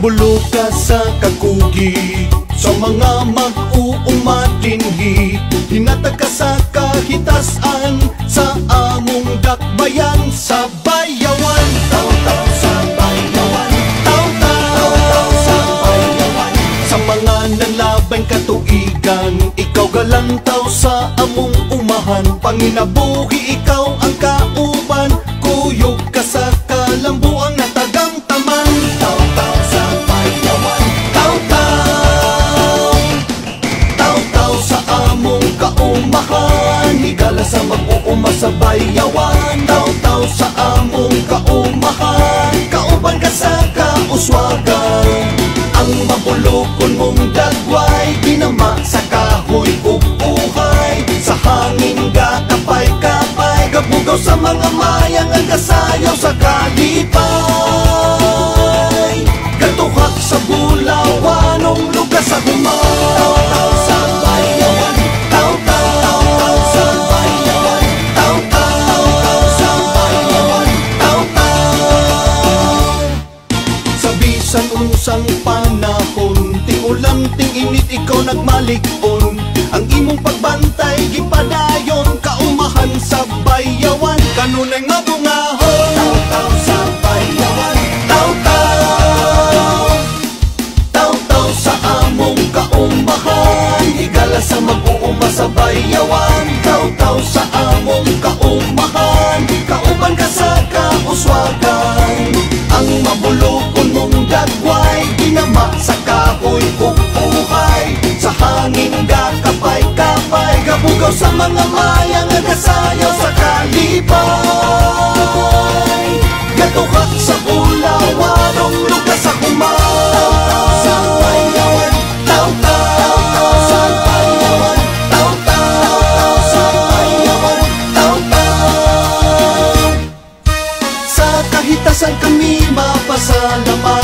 Buluka sa kakugi, sa mga mag-uumatinhi, hinatag ka sa kahitasan, sa among dakbayan, sa bayawan. Taw-taw sa bayawan, taw-taw sa bayawan. Sa mga nanlabay katuigan, ikaw galantaw sa among umahan. Panginabuhi ikaw ang kauban, kuyog ka sa kalambuang natagang taman. Taw-taw sa bayawan, taw-taw, taw-taw sa among kaumahan. Higala sa mag-uuma sa bayawan, taw-taw sa among kaumahan. Kauban ka sa kauswagan, ang mabulokon mong dagway, ginama sa kahoy ug buhay. Sa hangin gakapay-kapay, gabugaw sa mga mayang, ang kasayaw sa kalipay. Gatuhak sa bulawanong lugas sa humay. Taw-taw sa bayawan, taw-taw sa bayawan, taw-taw sa bayawan, taw-taw. Sa bisan unsang panahon, ting ulam ting init, ikaw nagmalikon. Ang imong pagbantay gipadayon, kaumahan sa bayawan, kanunay mabungahon. Taw-taw sa bayawan, taw-taw, taw-taw sa among kaumahan. Higala sa mag-uuma sa bayawan, taw-taw sa among kaumahan. Kauban ka sa kauswagan, ang mabulokon mong dagway, ginama sa kahoy ug buhay. Sa hangin gakapay-kapay, gabugaw sa mga mayang, ang kasayaw sa kalipay. Gatuhak sa bulawanong lugas sa humay. Taw-taw sa bayawan, taw-taw sa bayawan, taw-taw sa bayawan, taw-taw. Sa kahitasan kami mapasalamat,